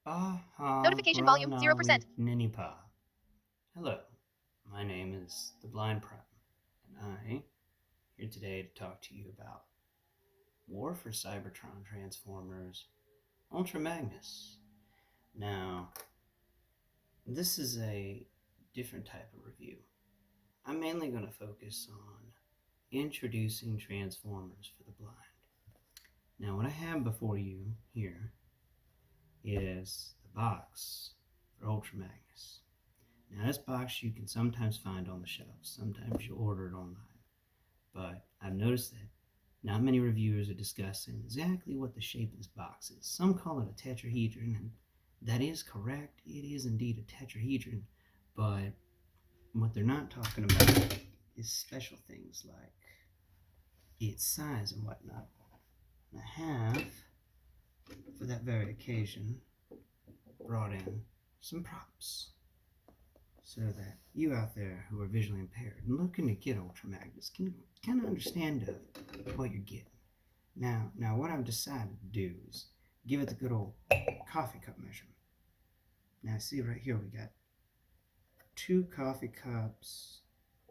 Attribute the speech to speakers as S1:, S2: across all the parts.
S1: Notification volume 0%.
S2: Ninipa. Hello, my name is the Blind Prime, and I here today to talk to you about War for Cybertron Transformers Ultra Magnus. Now, this is a different type of review. I'm mainly going to focus on introducing Transformers for the blind. Now, what I have before you here is the box for Ultra Magnus. Now, this box you can sometimes find on the shelves. Sometimes you order it online. But I've noticed that not many reviewers are discussing exactly what the shape of this box is. Some call it a tetrahedron, and that is correct. It is indeed a tetrahedron. But what they're not talking about is special things like its size and whatnot. And I have, for that very occasion, brought in some props so that you out there who are visually impaired and looking to get Ultra Magnus can kind of understand what you're getting. Now what I've decided to do is give it the good old coffee cup measurement. Now see right here we got 2 coffee cups.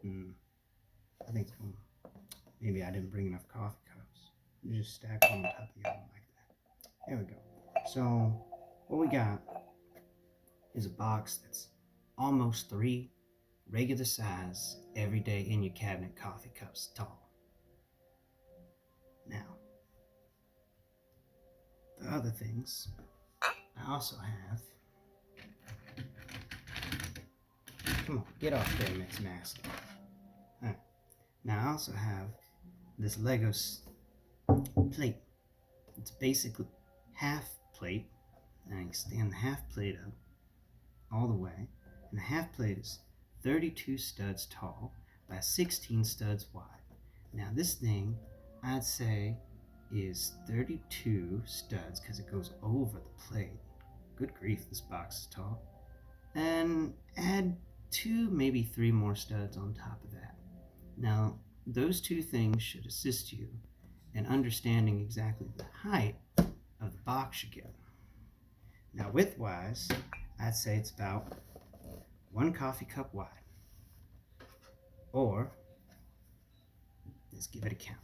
S2: I think maybe I didn't bring enough coffee cups. You just stack one on top of the other like that. There we go. So what we got is a box that's almost 3 regular size, everyday in your cabinet coffee cups tall. Now, the other things I also have. Come on, get off there, Miss Nasty. Alright. Now I also have this Lego plate. It's basically half plate, and I can stand the half plate up all the way. And the half plate is 32 studs tall by 16 studs wide. Now this thing, I'd say, is 32 studs because it goes over the plate. Good grief, this box is tall. And add 2, maybe 3 more studs on top of that. Now, those 2 things should assist you in understanding exactly the height of the box you get. Now, width-wise, I'd say it's about 1 coffee cup wide. Or, let's give it a count.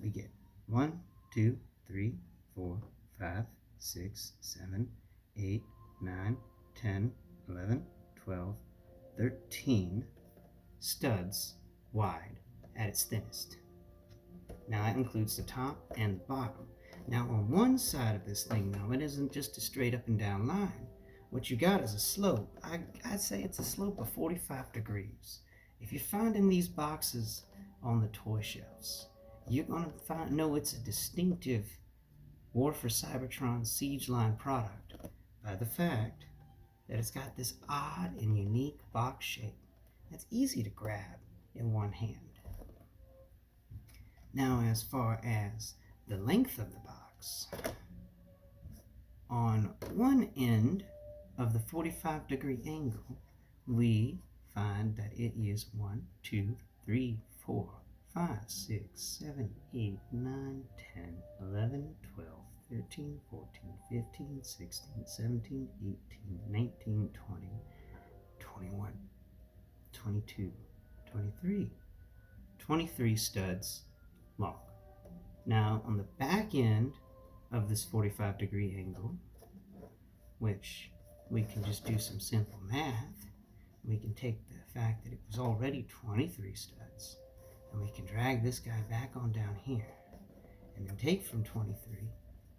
S2: We get 1, 2, 3, 4, 5, 6, 7, 8, 9, 10, 11, 12, 13 studs wide at its thinnest. Now that includes the top and the bottom. Now on one side of this thing, now it isn't just a straight up and down line. What you got is a slope. I'd say it's a slope of 45 degrees. If you're finding these boxes on the toy shelves, you're going to know it's a distinctive War for Cybertron Seige line product by the fact that it's got this odd and unique box shape that's easy to grab in one hand. Now, as far as the length of the box, on one end of the 45-degree angle, we find that it is 1, 2, 3, 4, 5, 6, 7, 8, 9, 10, 11, 12, 13, 14, 15, 16, 17, 18, 19, 20, 21, 22, 23, 23 studs long. Now, on the back end of this 45-degree angle, which we can just do some simple math, we can take the fact that it was already 23 studs, and we can drag this guy back on down here, and then take from 23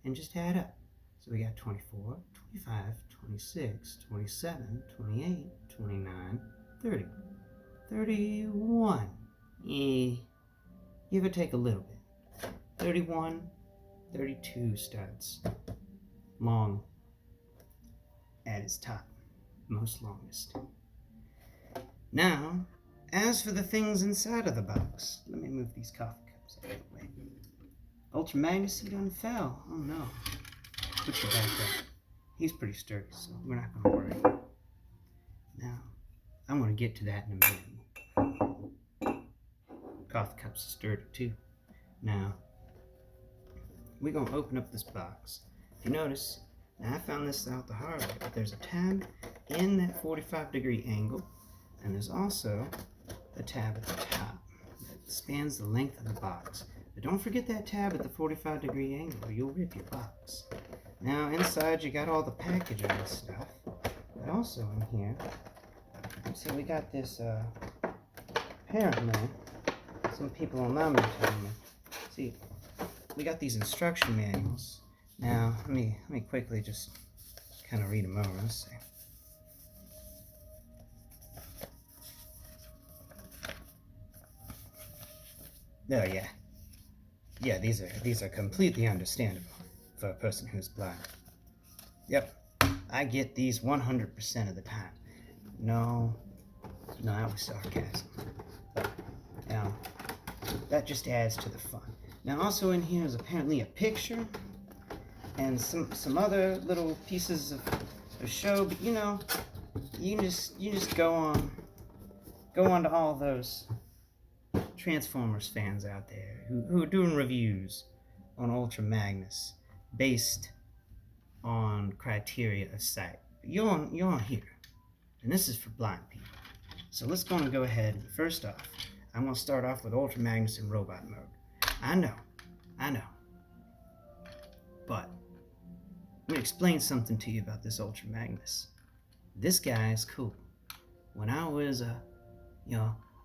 S2: and just add up. So we got 24, 25, 26, 27, 28, 29, 30, 31. Give or take a little bit. 31, 32 studs long at its top, most longest. Now, as for the things inside of the box, let me move these coffee cups out of the way. Ultra Magnus, he done fell. Oh no. Put your back up. He's pretty sturdy, so we're not going to worry. Now, I'm going to get to that in a minute. Coffee cups are sturdy too. Now, we're going to open up this box. If you notice, Now I found this out the hard way, but there's a tab in that 45-degree angle, and there's also a tab at the top that spans the length of the box. But don't forget that tab at the 45-degree angle or you'll rip your box. Now inside you got all the packaging and stuff, but also in here, see we got this, apparently, some people online were telling me, see, we got these instruction manuals. Now, let me quickly just kind of read them over. Let's see. Oh yeah, yeah. These are completely understandable for a person who's blind. Yep, I get these 100% of the time. No, that was sarcasm. But now that just adds to the fun. Now, also in here is apparently a picture and some other little pieces of show. But you know, you can just go on to all those Transformers fans out there who are doing reviews on Ultra Magnus based on criteria of sight. You're on here, and this is for blind people. So let's go ahead and first off, I'm going to start off with Ultra Magnus in robot mode. I know, but I'm going to explain something to you about this Ultra Magnus. This guy is cool. When I was a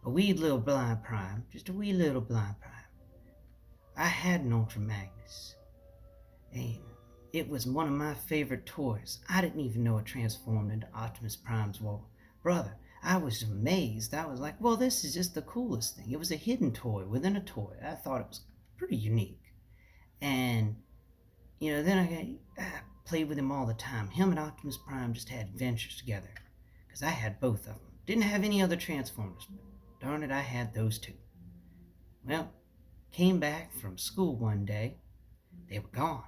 S2: wee little blind prime, just a wee little blind prime, I had an Ultra Magnus, and it was one of my favorite toys. I didn't even know it transformed into Optimus Prime's wall. Brother, I was amazed. I was like, well, this is just the coolest thing. It was a hidden toy within a toy. I thought it was pretty unique. And, then I played with him all the time. Him and Optimus Prime just had adventures together, because I had both of them. Didn't have any other Transformers, but darn it, I had those two. Well, came back from school one day. They were gone.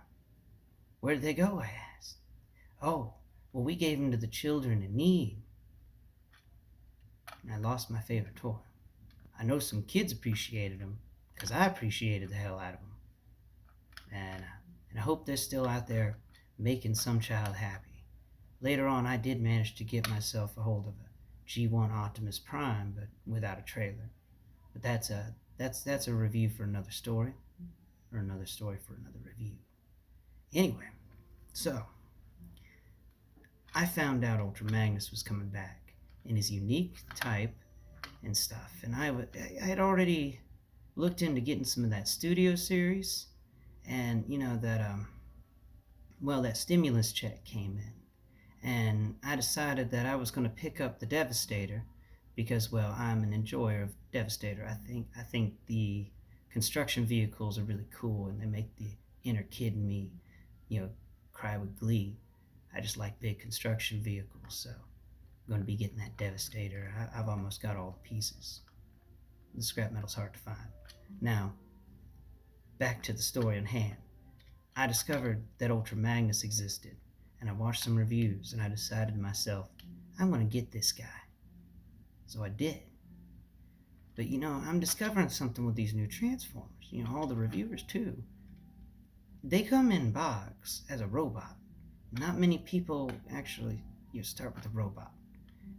S2: Where did they go, I asked. Oh, well, we gave them to the children in need. And I lost my favorite toy. I know some kids appreciated them, because I appreciated the hell out of them. And I hope they're still out there making some child happy. Later on, I did manage to get myself a hold of a G1 Optimus Prime, but without a trailer. But that's a review for another story, or another story for another review. Anyway, so I found out Ultra Magnus was coming back in his unique type and stuff, and I had already looked into getting some of that studio series, and that stimulus check came in, and I decided that I was going to pick up the Devastator because, well, I'm an enjoyer of Devastator. I think the construction vehicles are really cool, and they make the inner kid in me, cry with glee. I just like big construction vehicles, so I'm going to be getting that Devastator. I've almost got all the pieces. The scrap metal's hard to find. Now, back to the story in hand. I discovered that Ultra Magnus existed, and I watched some reviews, and I decided to myself, I'm going to get this guy. So I did. But I'm discovering something with these new Transformers. All the reviewers too. They come in box as a robot. Not many people actually start with a robot.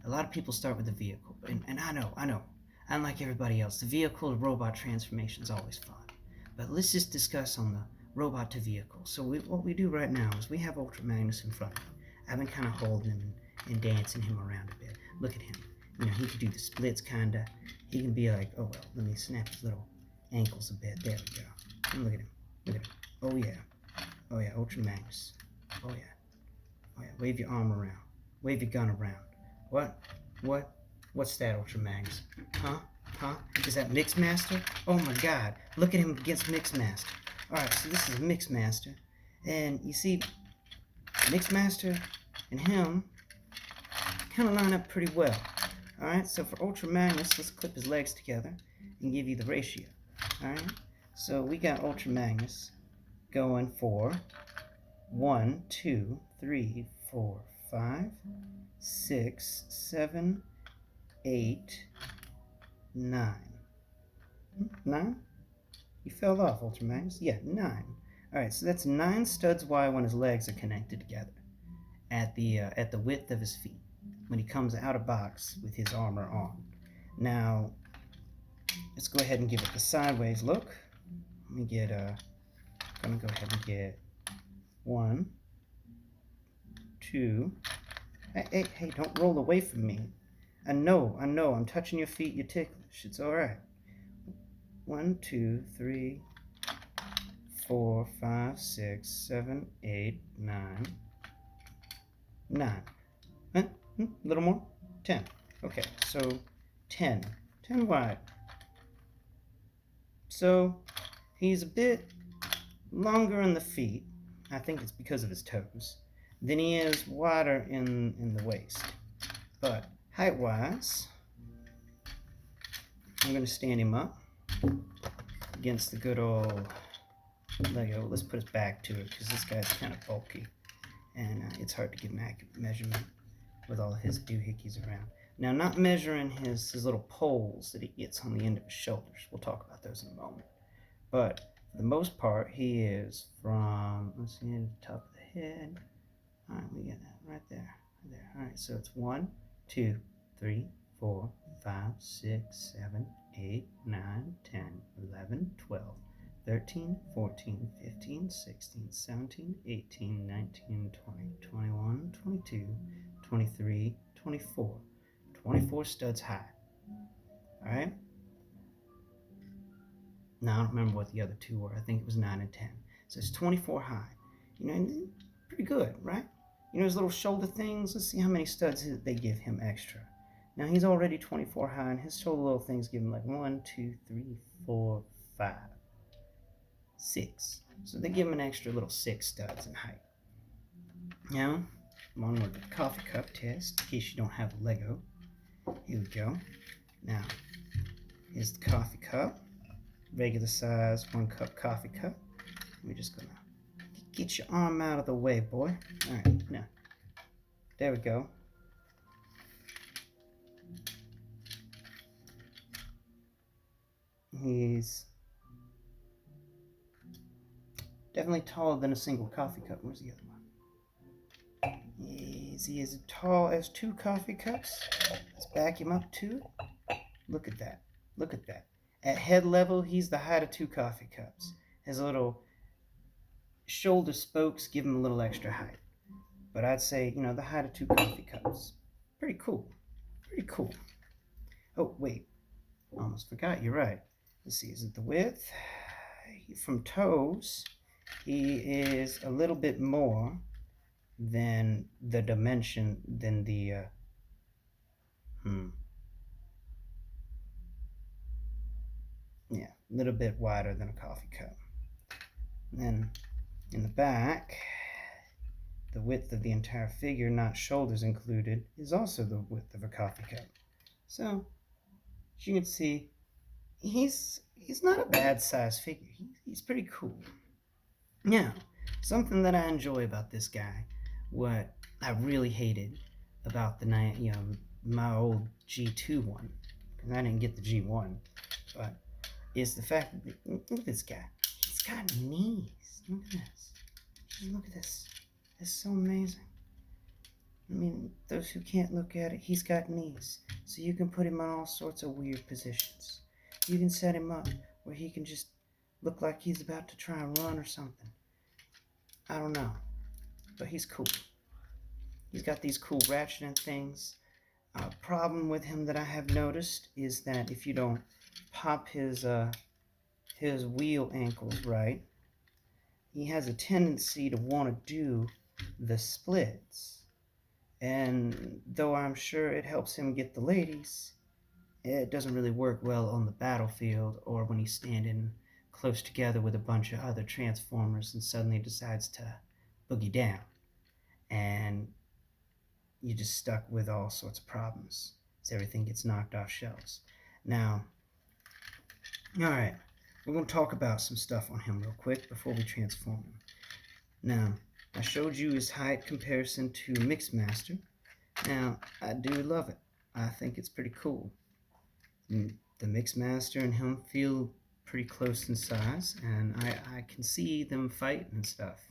S2: A lot of people start with the vehicle. And I know. Unlike everybody else, the vehicle to robot transformation is always fun. But let's just discuss on the robot to vehicle. So what we do right now is we have Ultra Magnus in front of me. I've been kind of holding him and dancing him around a bit. Look at him. He can do the splits, kinda. He can be like, oh well, let me snap his little ankles a bit. There we go. And look at him. Oh yeah, Ultra Magnus. Oh yeah, wave your arm around. Wave your gun around. What's that, Ultra Magnus? Huh? Is that Mixmaster? Oh my god, look at him against Mixmaster. Alright, so this is Mixmaster. And you see, Mixmaster and him kind of line up pretty well. Alright, so for Ultra Magnus, let's clip his legs together and give you the ratio. Alright, so we got Ultra Magnus going for 1, 2, 3, 4, 5, 6, 7, 8, 9. 9? You fell off, Ultra Magnus. Yeah, 9. Alright, so that's 9 studs wide when his legs are connected together at the width of his feet when he comes out of box with his armor on. Now, let's go ahead and give it the sideways look. Let me get, I'm gonna go ahead and get 1, 2. Hey, don't roll away from me. I know, I'm touching your feet, you're ticklish. It's alright. 1, 2, 3, 4, 5, 6, 7, 8, 9. 9. A little more? 10. Okay, so 10. 10 wide. So he's a bit longer in the feet. I think it's because of his toes. Than he is wider in the waist. But height-wise, I'm going to stand him up against the good old Lego. Let's put his back to it because this guy's kind of bulky. And it's hard to give an accurate measurement with all his doohickeys around. Now, not measuring his little poles that he gets on the end of his shoulders. We'll talk about those in a moment. But for the most part, he is from, let's see, the top of the head. All right, we get that right there. Right there. All right, so it's 1, 2, 3, 4, 5, 6, 7, 8, 9, 10, 11, 12, 13, 14, 15, 16, 17, 18, 19, 20, 21, 22, 23, 24. 24 studs high. All right? Now, I don't remember what the other two were. I think it was 9 and 10. So it's 24 high. You know, pretty good, right? You know his little shoulder things? Let's see how many studs they give him extra. Now, he's already 24 high, and his shoulder little things give him like 1, 2, 3, 4, 5, 6. So they give him an extra little 6 studs in height. Now, I'm on with the coffee cup test, in case you don't have a Lego. Here we go. Now, here's the coffee cup. Regular size 1 cup coffee cup. We're just gonna get your arm out of the way, boy. Alright, now. There we go. He's definitely taller than a single coffee cup. Where's the other one? Is he as tall as 2 coffee cups? Let's back him up to it. Look at that. Look at that. At head level, he's the height of 2 coffee cups. His little shoulder spokes give him a little extra height. But I'd say, you know, the height of 2 coffee cups. Pretty cool. Pretty cool. Oh, wait. Almost forgot. You're right. Let's see. Is it the width? From toes, he is a little bit more than the dimension, than the, yeah, a little bit wider than a coffee cup. And then in the back, the width of the entire figure, not shoulders included, is also the width of a coffee cup. So, as you can see, he's not a bad size figure. He's pretty cool. Now, something that I enjoy about this guy, what I really hated about my old G2 one, because I didn't get the G1, but is the fact that, look at this guy. He's got knees. Look at this. Just look at this. It's so amazing. I mean, those who can't look at it, he's got knees. So you can put him in all sorts of weird positions. You can set him up where he can just look like he's about to try and run or something. I don't know. But he's cool. He's got these cool ratcheting things. Problem with him that I have noticed is that if you don't pop his wheel ankles right, he has a tendency to want to do the splits. And though I'm sure it helps him get the ladies, it doesn't really work well on the battlefield or when he's standing close together with a bunch of other Transformers and suddenly decides to boogie down. And you're just stuck with all sorts of problems as everything gets knocked off shelves. Now, alright, we're going to talk about some stuff on him real quick before we transform him. Now, I showed you his height comparison to Mixmaster. Now, I do love it. I think it's pretty cool. The Mixmaster and him feel pretty close in size, and I can see them fight and stuff,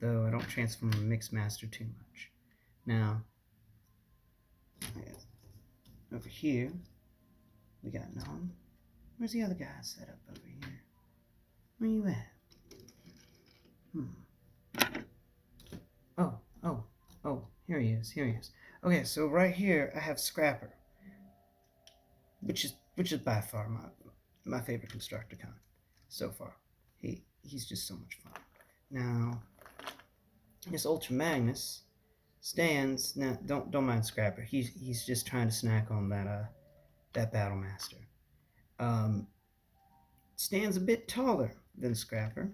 S2: though I don't transform a mix master too much. Now, over here, we got Nom. Where's the other guy set up over here? Where you at? Oh, here he is, Okay, so right here I have Scrapper, which is by far my favorite Constructicon so far. He's just so much fun. Now, this Ultra Magnus stands now. Don't mind Scrapper. He's just trying to snack on that Battle Master. Stands a bit taller than Scrapper.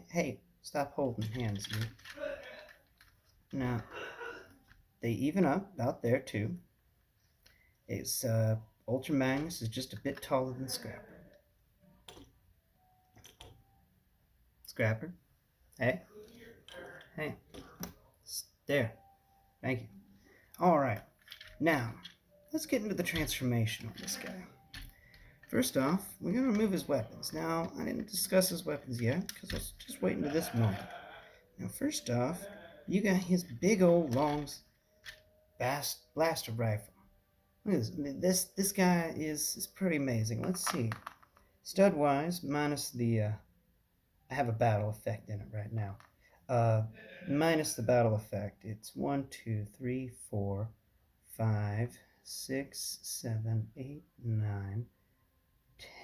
S2: Hey, stop holding hands, dude. Now, they even up about there too. It's Ultra Magnus is just a bit taller than Scrapper. Scrapper, hey, there. Thank you. All right, now let's get into the transformation of this guy. First off, we're gonna remove his weapons. Now, I didn't discuss his weapons yet because I was just waiting to this moment. Now, first off, you got his big old long blaster rifle. Look at this. This guy is pretty amazing. Let's see. Stud wise, minus the I have a battle effect in it right now. Minus the battle effect, it's 1, 2, 3, 4, 5, 6, 7, 8, 9,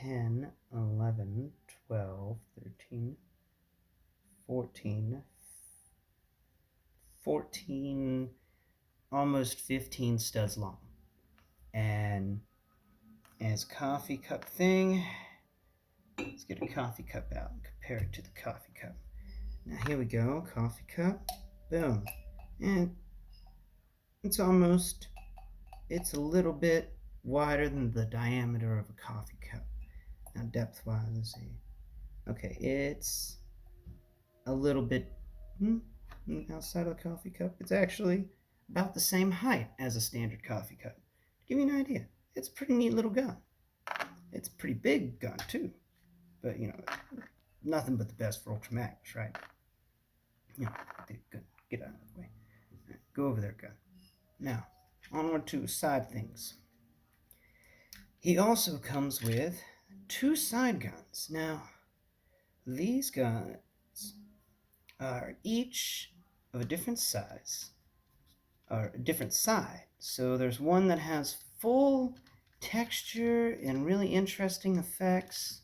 S2: 10, 11, 12, 13, 14, almost 15 studs long. And as coffee cup thing, let's get a coffee cup out and compare it to the coffee cup. Now here we go, coffee cup, boom. And it's a little bit wider than the diameter of a coffee cup. Now depth-wise, let's see. Okay, it's a little bit outside of the coffee cup. It's actually about the same height as a standard coffee cup. To give you an idea, it's a pretty neat little gun. It's a pretty big gun too, but nothing but the best for Ultra Magnus, right? Good. Get out of the way. Right, go over there, gun. Now, onward to side things. He also comes with 2 side guns. Now, these guns are each of a different size, or a different side. So there's one that has full texture and really interesting effects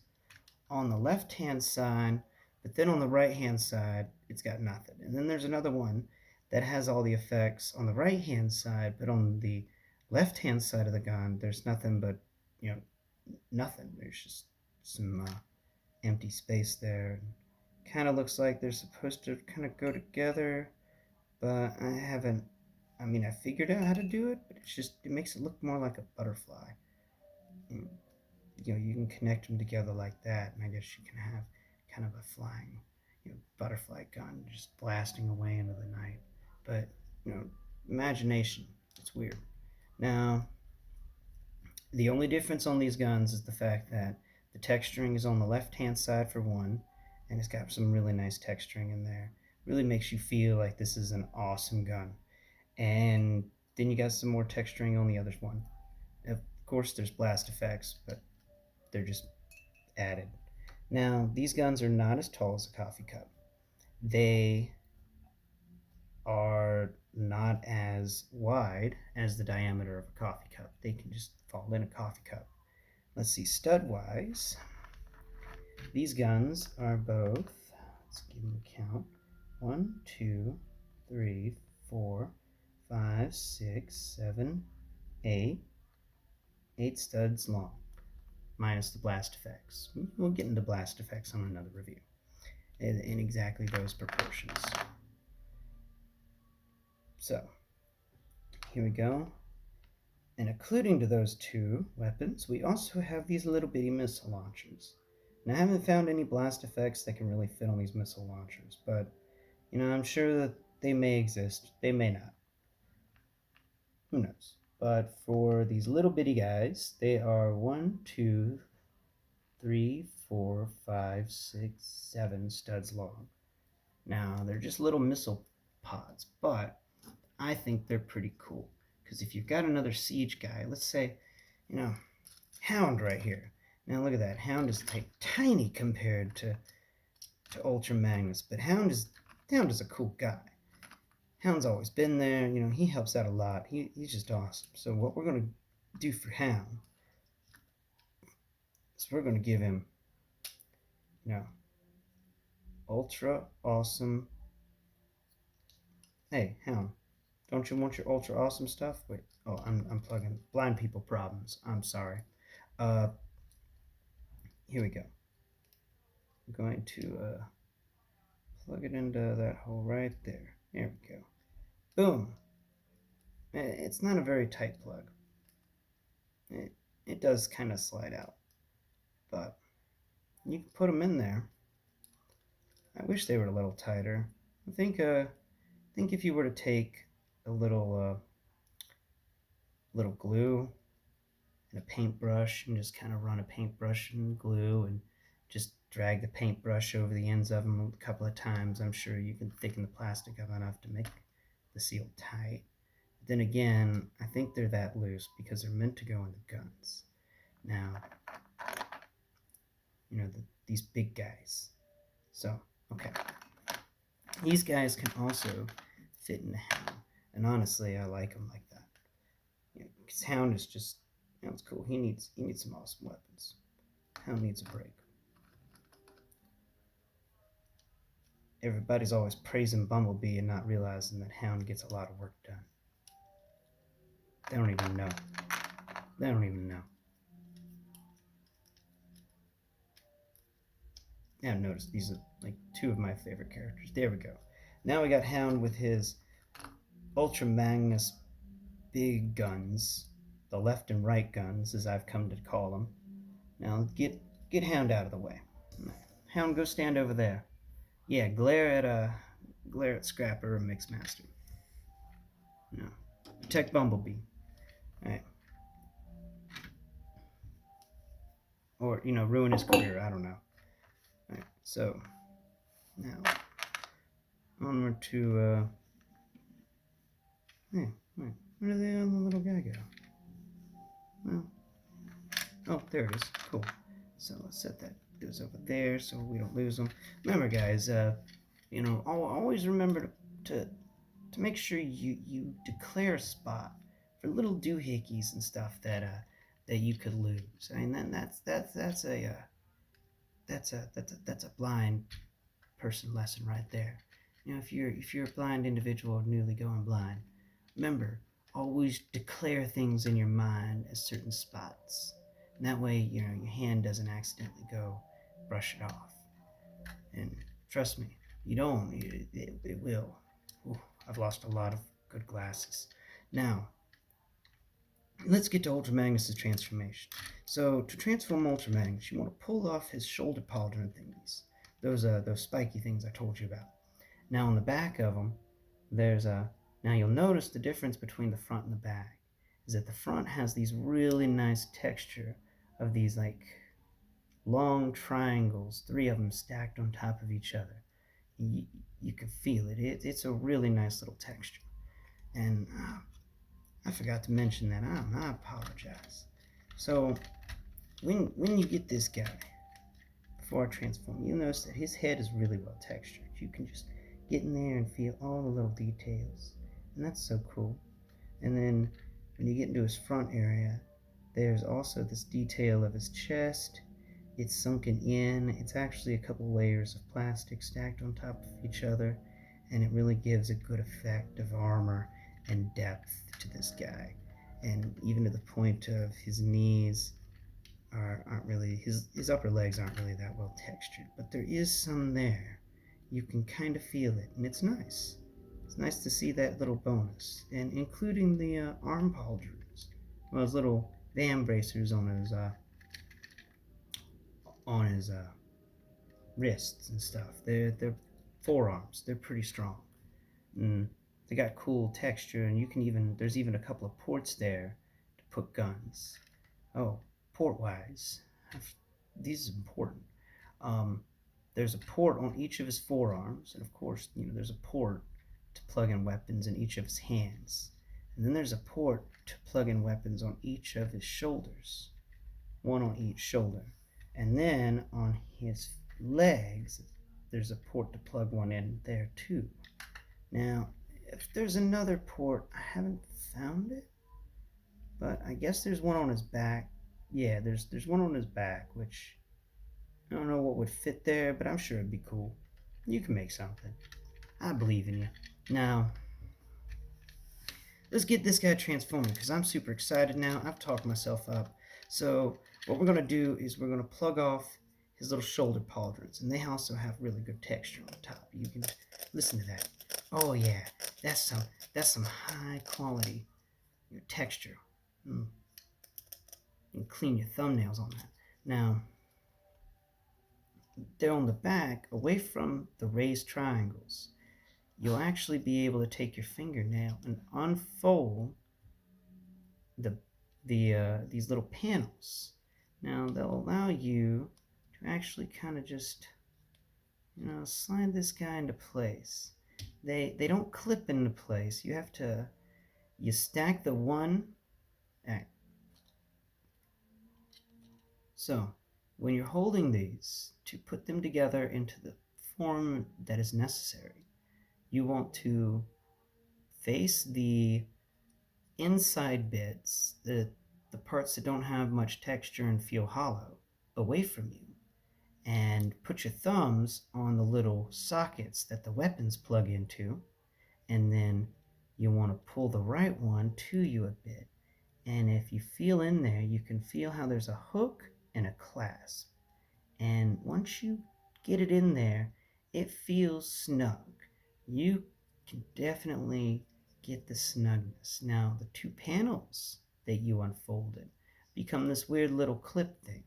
S2: on the left-hand side, but then on the right-hand side, it's got nothing. And then there's another one that has all the effects on the right-hand side, but on the left-hand side of the gun, there's nothing but, nothing. There's just some empty space there. Kind of looks like they're supposed to kind of go together, but I figured out how to do it, but it makes it look more like a butterfly. And, you can connect them together like that, and I guess you can have kind of a flying, butterfly gun just blasting away into the night. But, imagination, it's weird. Now, the only difference on these guns is the fact that the texturing is on the left-hand side for one, and it's got some really nice texturing in there. Really makes you feel like this is an awesome gun. And then you got some more texturing on the other one. Of course, there's blast effects, but they're just added. Now, these guns are not as tall as a coffee cup. They are not as wide as the diameter of a coffee cup. They can just fall in a coffee cup. Let's see, stud-wise, these guns are both, let's give them a count, 1, 2, 3, 4, 5, 6, 7, 8 studs long, minus the blast effects. We'll get into blast effects on another review in exactly those proportions. So, here we go. And including to those 2 weapons, we also have these little bitty missile launchers. And I haven't found any blast effects that can really fit on these missile launchers, but, I'm sure that they may exist. They may not. Who knows? But for these little bitty guys, they are 1, 2, 3, 4, 5, 6, 7 studs long. Now, they're just little missile pods, but I think they're pretty cool. Because if you've got another Seige guy, let's say, Hound right here. Now look at that. Hound is tiny compared to Ultra Magnus, but Hound is a cool guy. Hound's always been there. He helps out a lot. He's just awesome. So what we're going to do for Hound is we're going to give him, ultra awesome. Hey, Hound, don't you want your ultra awesome stuff? Wait, oh, I'm plugging blind people problems. I'm sorry. Here we go. I'm going to plug it into that hole right there. There we go. Boom. It's not a very tight plug. It does kind of slide out, but you can put them in there. I wish they were a little tighter. I think if you were to take a little glue and a paintbrush and just kind of run a paintbrush and glue and just drag the paintbrush over the ends of them a couple of times, I'm sure you can thicken the plastic up enough to make the seal tight. But then again, I think they're that loose because they're meant to go in the guns. Now, these big guys. So, okay. These guys can also fit in the Hound. And honestly, I like them like that. Because Hound is just, it's cool. He needs some awesome weapons. Hound needs a break. Everybody's always praising Bumblebee and not realizing that Hound gets a lot of work done. They don't even know. They don't even know. Yeah, notice these are like two of my favorite characters. There we go. Now we got Hound with his Ultra Magnus big guns, the left and right guns, as I've come to call them. Now get Hound out of the way. Hound, go stand over there. Yeah, glare at Scrapper or Mixmaster. No, protect Bumblebee. All right. Or ruin his career. I don't know. All right. So now onward to hey, wait, where did the little guy go? Well, oh, there it is. Cool. So let's set that goes over there so we don't lose them. Remember, guys, always remember to make sure you declare a spot for little doohickeys and stuff that you could lose. I mean, that's a blind person lesson right there. If you're a blind individual or newly going blind, remember, always declare things in your mind as certain spots. And that way, your hand doesn't accidentally go brush it off. And trust me, you don't. It will. Ooh, I've lost a lot of good glasses. Now, let's get to Ultra Magnus' transformation. So, to transform Ultra Magnus, you want to pull off his shoulder pauldron thingies. Those spiky things I told you about. Now, on the back of them, now you'll notice the difference between the front and the back is that the front has these really nice texture of these like long triangles, 3 of them stacked on top of each other. You can feel it. It's a really nice little texture. And I forgot to mention that. I apologize. So when you get this guy, before I transform, you'll notice that his head is really well textured. You can just get in there and feel all the little details. And that's so cool. And then when you get into his front area, there's also this detail of his chest. It's sunken in. It's actually a couple layers of plastic stacked on top of each other, and it really gives a good effect of armor and depth to this guy. And even to the point of his knees aren't really, his upper legs aren't really that well textured, but there is some there. You can kind of feel it, and it's nice. It's nice to see that little bonus, and including the arm pauldrons, well, his little van bracers on his wrists and stuff. They're forearms. They're pretty strong. And they got cool texture, and there's even a couple of ports there to put guns. Oh, port-wise, this is important. There's a port on each of his forearms, and of course, there's a port to plug in weapons in each of his hands. And then there's a port to plug in weapons on each of his shoulders, one on each shoulder. And then on his legs, there's a port to plug one in there too. Now, if there's another port, I haven't found it, but I guess there's one on his back. Yeah, there's one on his back, which I don't know what would fit there, but I'm sure it'd be cool. You can make something. I believe in you. Now, let's get this guy transforming, because I'm super excited now. I've talked myself up. So what we're going to do is we're going to plug off his little shoulder pauldrons, and they also have really good texture on the top. You can listen to that. Oh yeah, that's some high quality texture. You can clean your thumbnails on that. Now, they're on the back, away from the raised triangles. You'll actually be able to take your fingernail and unfold these little panels. Now they'll allow you to actually kind of just slide this guy into place. They don't clip into place. You stack the one. So when you're holding these to put them together into the form that is necessary, you want to face the inside bits, the parts that don't have much texture and feel hollow, away from you, and put your thumbs on the little sockets that the weapons plug into, and then you want to pull the right one to you a bit. And if you feel in there, you can feel how there's a hook and a clasp. And once you get it in there, it feels snug. You can definitely get the snugness. Now, the two panels that you unfolded become this weird little clip thing.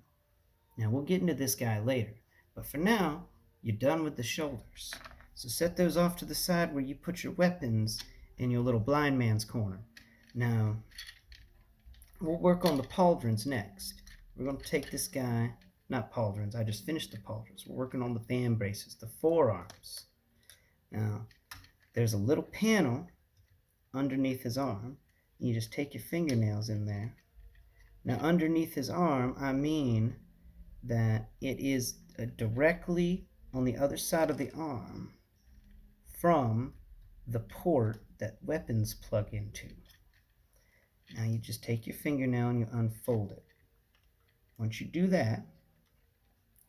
S2: Now, we'll get into this guy later, but for now, you're done with the shoulders. So set those off to the side where you put your weapons in your little blind man's corner. Now, we'll work on the pauldrons next. We're going to take this guy, not pauldrons, I just finished the pauldrons. We're working on the fan braces, the forearms. Now, there's a little panel underneath his arm. You just take your fingernails in there. Now, underneath his arm, I mean that it is directly on the other side of the arm from the port that weapons plug into. Now, you just take your fingernail and you unfold it. Once you do that,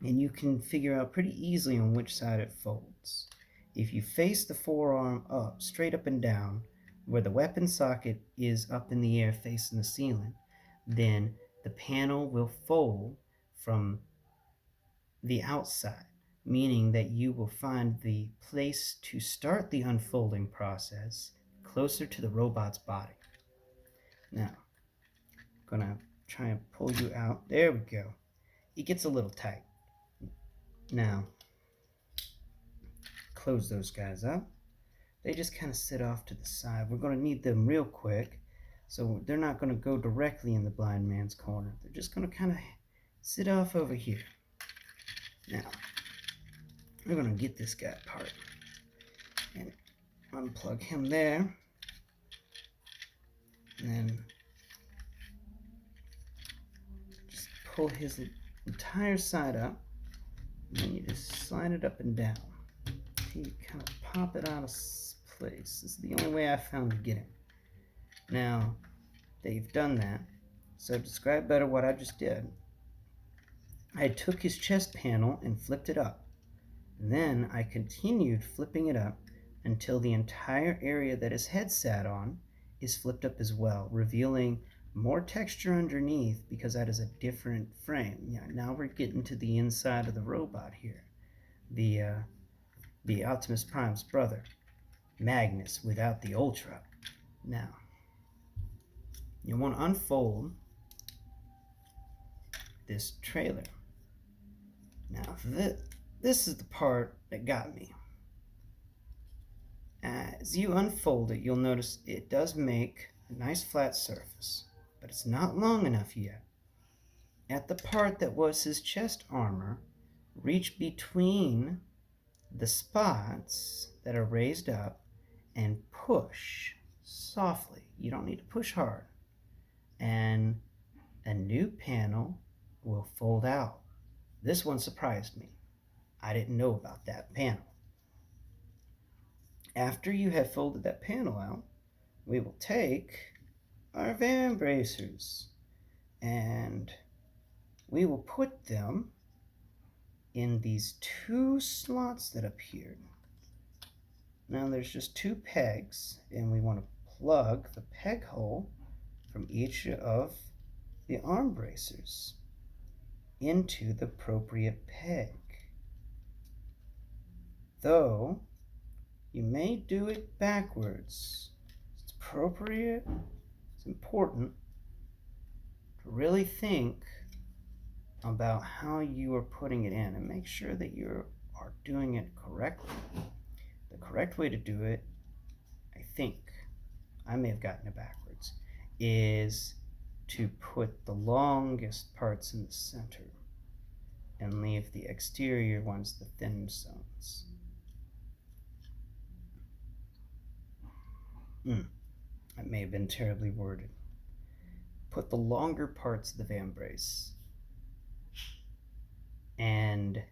S2: and you can figure out pretty easily on which side it folds. If you face the forearm up, straight up and down, where the weapon socket is up in the air facing the ceiling, then the panel will fold from the outside, meaning that you will find the place to start the unfolding process closer to the robot's body. Now, I'm going to try and pull you out. There we go. It gets a little tight. Now, close those guys up. They just kind of sit off to the side. We're going to need them real quick, so they're not going to go directly in the blind man's corner. They're just going to kind of sit off over here. Now, we're going to get this guy apart and unplug him there. And then just pull his entire side up. And then you just slide it up and down. You kind of pop it out of place. This is the only way I found to get him. Now that you've done that, so to describe better what I just did, I took his chest panel and flipped it up. And then I continued flipping it up until the entire area that his head sat on is flipped up as well, revealing more texture underneath because that is a different frame. Yeah, now we're getting to the inside of the robot here. The Optimus Prime's brother, Magnus, without the Ultra. Now, you want to unfold this trailer. Now, this is the part that got me. As you unfold it, you'll notice it does make a nice flat surface, but it's not long enough yet. at the part that was his chest armor, reach between the spots that are raised up and push softly. You don't need to push hard. And a new panel will fold out. This one surprised me. I didn't know about that panel. After you have folded that panel out, we will take our van bracers and we will put them in these two slots that appeared. Now there's just two pegs, and we want to plug the peg hole from each of the arm bracers into the appropriate peg. Though you may do it backwards, it's appropriate, it's important to really think about how you are putting it in and make sure that you are doing it correctly. The correct way to do it, I think, I may have gotten it backwards, is to put the longest parts in the center and leave the exterior ones, the thin zones. That may have been terribly worded. Put the longer parts of the van brace and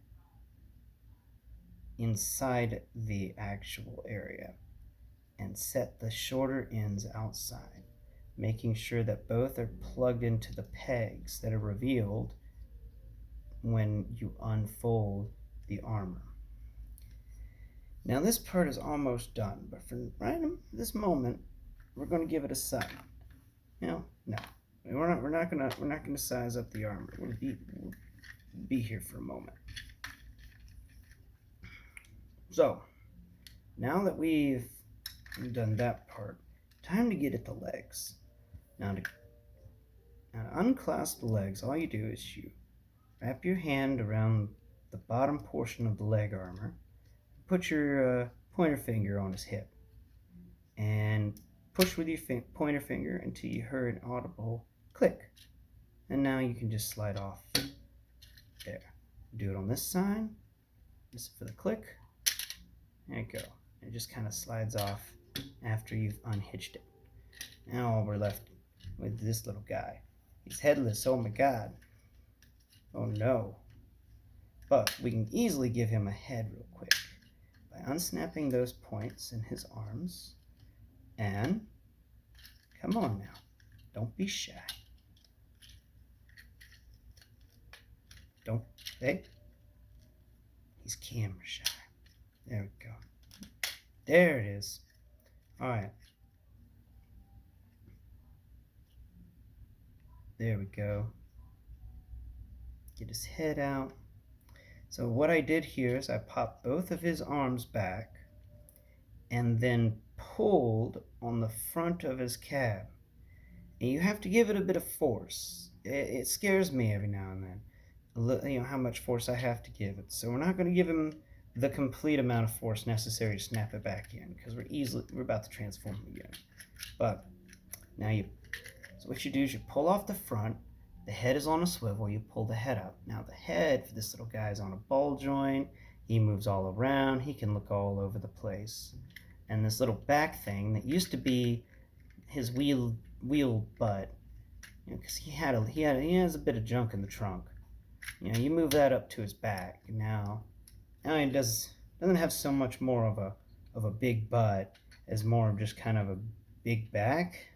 S2: inside the actual area, and set the shorter ends outside, making sure that both are plugged into the pegs that are revealed when you unfold the armor. Now this part is almost done, but for right this moment, we're going to give it a size. No, we're not gonna size up the armor. We'll be here for a moment. So now that we've done that part, time to get at the legs. Now to unclasp the legs, all you do is you wrap your hand around the bottom portion of the leg armor, put your pointer finger on his hip, and push with your pointer finger until you hear an audible click. And now you can just slide off there. Do it on this side. This is for the click. There you go. It just kind of slides off after you've unhitched it. Now we're left with this little guy. He's headless. Oh my god. Oh no. But we can easily give him a head real quick by unsnapping those points in his arms. And come on now. Don't be shy. Don't. Hey. He's camera shy. There we go. There it is. All right. There we go. Get his head out. So what I did here is I popped both of his arms back and then pulled on the front of his cab. And you have to give it a bit of force. It scares me every now and then, you know, how much force I have to give it. So we're not going to give him the complete amount of force necessary to snap it back in, because we're about to transform him again. But now so what you do is you pull off the front. The head is on a swivel. You pull the head up. Now the head for this little guy is on a ball joint. He moves all around. He can look all over the place. And this little back thing that used to be his wheel butt, you know, because he has a bit of junk in the trunk. You know, you move that up to his back. Now he doesn't have so much more of a big butt as more of just kind of a big back.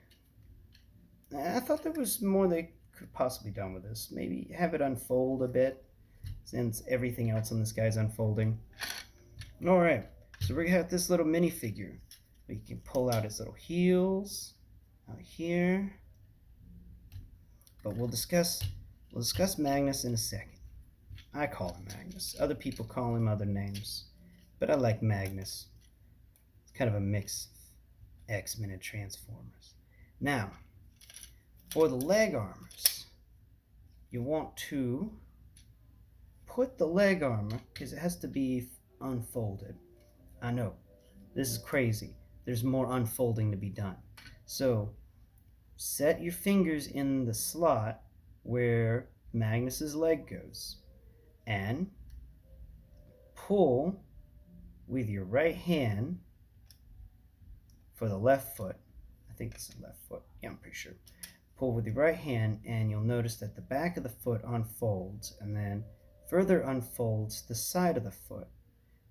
S2: I thought there was more they could possibly done with this. Maybe have it unfold a bit, since everything else on this guy's unfolding. All right, so we're gonna have this little minifigure. We can pull out his little heels out here, but we'll discuss Magnus in a second. I call him Magnus. Other people call him other names, but I like Magnus. It's kind of a mix of X-Men and Transformers. Now, for the leg armors, you want to put the leg armor, because it has to be unfolded. I know, this is crazy. There's more unfolding to be done. So, set your fingers in the slot where Magnus's leg goes. And pull with your right hand for the left foot. I think it's the left foot. Yeah, I'm pretty sure. Pull with your right hand, and you'll notice that the back of the foot unfolds and then further unfolds the side of the foot.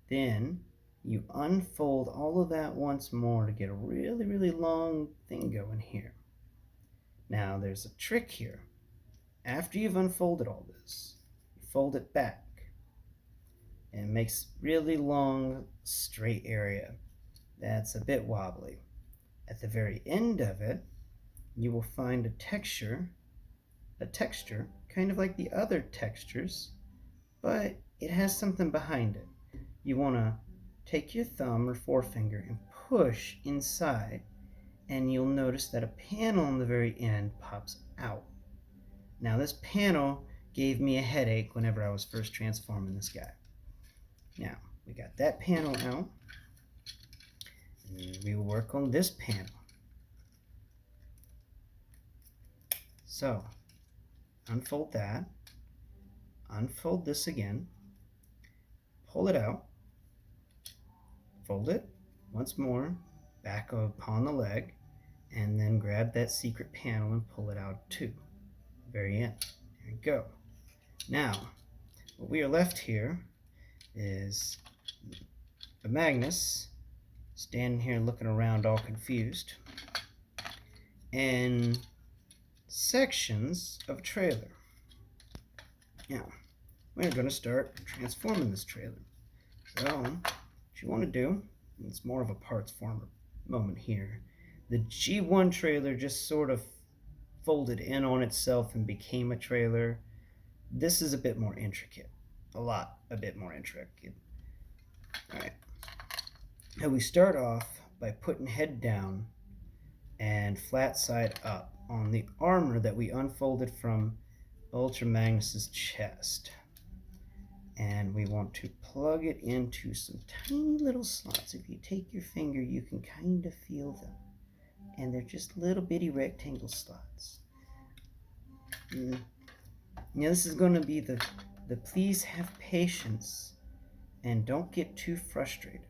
S2: Then you unfold all of that once more to get a really, really long thing going here. Now there's a trick here. After you've unfolded all this, you fold it back, and it makes really long, straight area that's a bit wobbly. At the very end of it, you will find a texture, kind of like the other textures, but it has something behind it. You want to take your thumb or forefinger and push inside, and you'll notice that a panel on the very end pops out. Now this panel gave me a headache whenever I was first transforming this guy. Now, we got that panel out, and we will work on this panel. So, unfold that, unfold this again, pull it out, fold it once more, back upon the leg, and then grab that secret panel and pull it out too. Very end. There you go. Now, what we are left here is the Magnus standing here looking around all confused, and sections of a trailer. Now, we're going to start transforming this trailer. So, what you want to do, it's more of a parts former moment here. The G1 trailer just sort of folded in on itself and became a trailer. This is a bit more intricate. A bit more intricate. Alright. Now we start off by putting head down and flat side up on the armor that we unfolded from Ultra Magnus's chest. And we want to plug it into some tiny little slots. If you take your finger, you can kind of feel them. And they're just little bitty rectangle slots. Now this is going to be the please have patience and don't get too frustrated.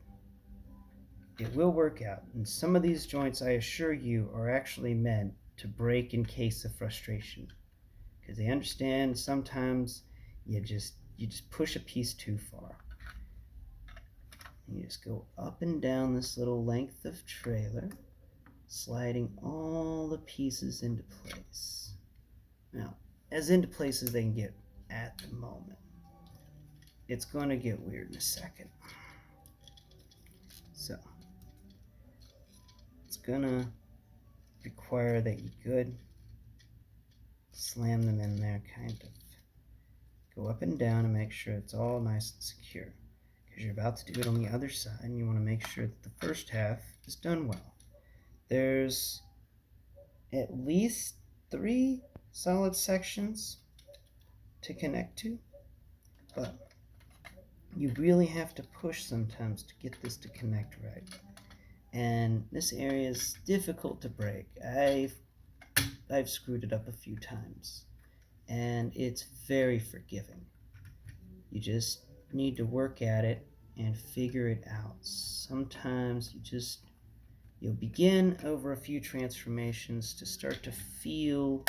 S2: It will work out, and some of these joints, I assure you, are actually meant to break in case of frustration, because they understand sometimes you just push a piece too far. You just go up and down this little length of trailer, sliding all the pieces into place. Now, as into place as they can get at the moment. It's going to get weird in a second. So, it's going to require that you slam them in there, kind of. Go up and down and make sure it's all nice and secure, because you're about to do it on the other side, and you want to make sure that the first half is done well. There's at least 3 solid sections to connect to, but you really have to push sometimes to get this to connect right. And this area is difficult to break. I've screwed it up a few times, and it's very forgiving. You just need to work at it and figure it out. Sometimes you'll begin over a few transformations to start to feel